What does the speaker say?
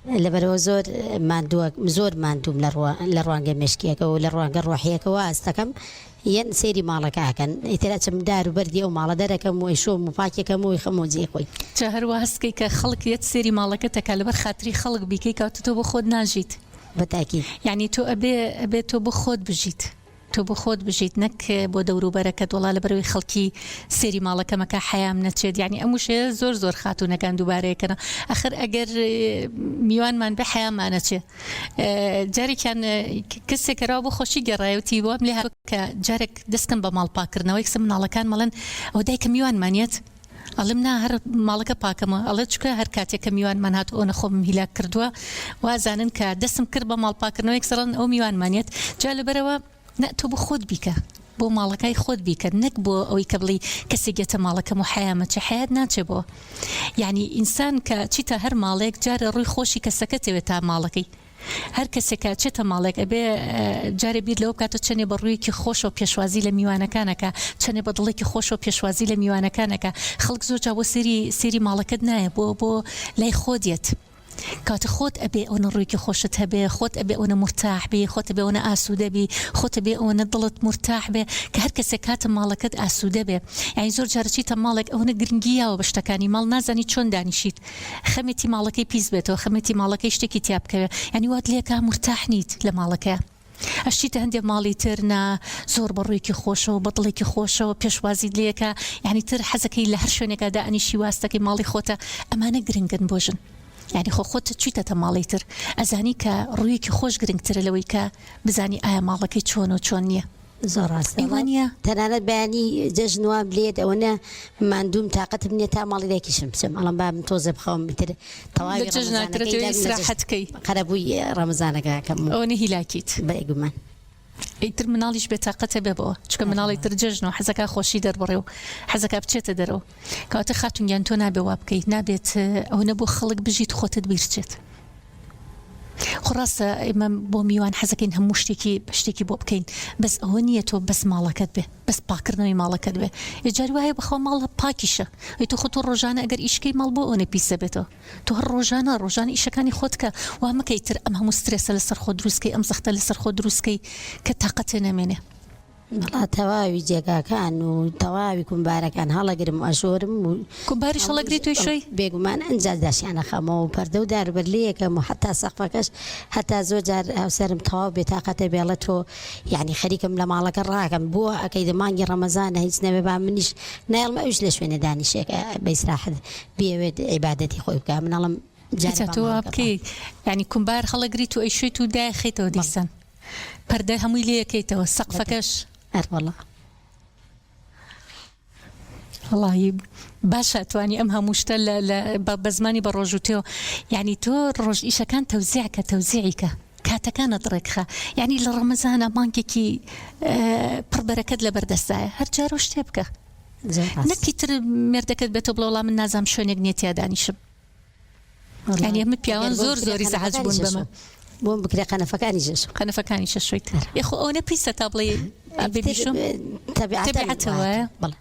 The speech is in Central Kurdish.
لەبەرەوە زۆر زۆر ماندووم لە ڕوانگە مشکیەکە و لە ڕوانگە ڕۆحیەکەەوە ئاستەکەم یەن سێری ماڵەکەکەن ئیترا چم دار و بەردی ئەو ماڵە دەرەکەم و شۆم و پاکێکەکەم و خەمۆ جێ خۆی جا هەروە هەستکەی کە خەڵک یەت سێری ماڵەکەتەکە لەبەر خاتری خەڵک بیکەی کاتە تۆ بۆ خۆت ناژیت بەتاکی یعنی تۆ ئەبێ تۆ بۆ خۆت بژیت تۆ بۆ خۆت بژیت نەک بۆ دەوروبەرەکەت وڵا لە بەرەوەی خەڵکی سێری ماڵەکەمەکە حەیام نەچێت یعنی ئەموشێ زۆر خاتونەکان دووبارەیەکەن ئەخر ئەگەر میوانمان بە حەیامانەچێ جارێکیان کەسێکەراو بۆ خۆشی گەڕایوتی وام لێ کە جارێک دەستکەم بە ماڵپاکردنەوەی کەسە مناڵەکان مەڵەن ئەو دایکە میوانمانێت ئەڵم نا هەر ماڵەکە پاکەمە ئەڵە چکە هەر کاتێککە میوانمان هات ئەوە خۆم هیلاک کردووە وازانن کە دەستم کرد بە ماڵپاکردنەوەی سەڵن ئەو میوانمانێت جا لەبەرەوە تۆ بۆ خۆت بیکە بۆ ماڵەکەی خۆت بیکە نەک بۆ ئەوەی کە بڵی کەسێکێتە ماڵەکەم و حیامە چه حیات ناچێ بۆ یعنی ئینسان کە چیتە هەر ماڵێک جارە ڕووی خۆشی کەسەکە تەوێت تا ماڵەکەی هەر کەسێکە چێتە ماڵێک ئەبێ جارێ بیر لەوە کاتە چەنێ بە ڕوویەکی خۆش و پێشوازی لە میوانەکانەکە چەنێ بە دڵێکی خۆش و پێشوازی لە میوانەکانەکە خەڵک زۆر جا بۆ سێری ماڵەکەت نایە بۆ لای خۆدیت کاتە خۆت ئەبێ ئەوە ڕوویکی خۆشت هەبێ خۆت ئەبێ ئەوە مرتاح بێ خۆت ئەبێ ئەوە ئاسوودە بی خۆت ئەبێ ئەوە دڵت مرتاح بێ کە هەر کەسێک کاتە ماڵەکەت ئاسوودە بێ یعنی زۆر جارچیتە ماڵێک ئەوە گرنگیاوە بە شتەکانی ماڵ نازانی چۆن دانیشیت خەمێتی ماڵەکەی پیس بێتەوە خەمێتی ماڵەکەی شتێکی تیا بکەوێ یعنی وات لێکە مرتاح نیت لە ماڵەکە ئەشتیتە هەندێک ماڵی ترنا زۆر بە ڕوویکی خۆشەوە بە دڵێکی خۆشەوە پێشوازی لێکە یعنی تر حەزەکەی لە هەر شوێنێکە دائنیشی واستەکەی ماڵی خۆتە ئەمانە گرنگن بۆژن یعنی خۆت چیتە ماڵی تر ئەزانی کە ڕوویەکی خۆش گرنگترە لەوەی کە بزانی ئایا ماڵەکەی چۆن و چۆن نییە زۆر ڕاستیوانە تەنانەت بەیانی جەژنوان بلێت ئەوەنە ماندوم تااقەتم نیە تا ماڵی دایکیشم بچم ئەڵم بام تۆزە بخەوم تر تەواویراحەتکەی قەرەبووی ڕەمەزانەکەکەم ئەوە هیلاکیت بەگومان ئیتر مناڵیش بێتاقەتە بێ بەوە چکە مناڵی تر جەژنەوە حەزەکە خۆشی دەربڕێ و حەزەکە بچێتە دەرەوە کەواتە خاتونگیان تۆ نابێ وا بکەیت نابێت ئەو نەبوو خەڵک بژیت خۆتت بیرچێت خڕاستە ئێمە بۆ میوان حەزەکەین هەموو شتێکی بۆ بکەین بەس ئەوە نییە تۆ بەس ماڵەکەت بێ بەس پاکردنەوەی ماڵەکەت بێ یجاری وایە بخوا ماڵە پاکیشە تۆ خۆ تۆ ڕۆژانە ئەگەر ئیشکەی ماڵ بۆ ئەوە پیسە بێتەوە تۆ هەر ڕۆژانە ئیشەکانی خۆتکە وا مەکەی تر ئەم هەموو سترێسە لەسەر خۆ دروستکەی ئەم زەختە لەسەر خۆ دروستکەی کە تااقەتێ نەمێنێ تەواوی جێگاکان و تەواوی کومبارەکان هەڵەگرم ئەژۆرم و کومباری شەڵەگری توی شوی بێگومان ئەنجا داشیانە خەمەوە و پەردە و داربەرلەیەکەم و حتا سەقفەکەش هەتا زۆر جار هاوسەرم تەواو بێتاقەتە بێڵە تۆ یعنی خەریکم لە ماڵەکە ڕاکەم بۆ ئەەکەی دەمانگی ڕەمەزانە هیچ نەبێ با منیش نایڵمە ئەوش لە شوێنە دانیشێکە بەیسراحت بێوێت عیبادەتی خۆی بکە منەڵم تۆ بکەی ینی کومبار هەڵەگری تو ئەی شوێت و داخیتەوە دیسان پەردە هەمووی لەکەیتەوە سەقفەکەش والله والله باشە توانی ئەم هەموو شتە بە زمانی بە ڕۆژوتێەوە یعنی تۆ ڕۆژ ئیشەکان تەوزیعکە تەوزیعیکە کاتەکانە دڕێکخە یعنی لە ڕەمەزانە مانکێکی پڕبەرەکەت لە بەردەستایە هەر جارۆ شتێ بکە نەکی تر مێردەکەت بێتە بڵەوڵام من نازام شوێنێک نیەتیا دانیشم ینی ئەمە پیاوان زۆری زەحەج بوون بەمە بۆم بکرێ قەنەفەکانی شەشویت یخۆ ئەوە پیسە تا بڵێ ببیشم تەبیعەتەوە بەڵێ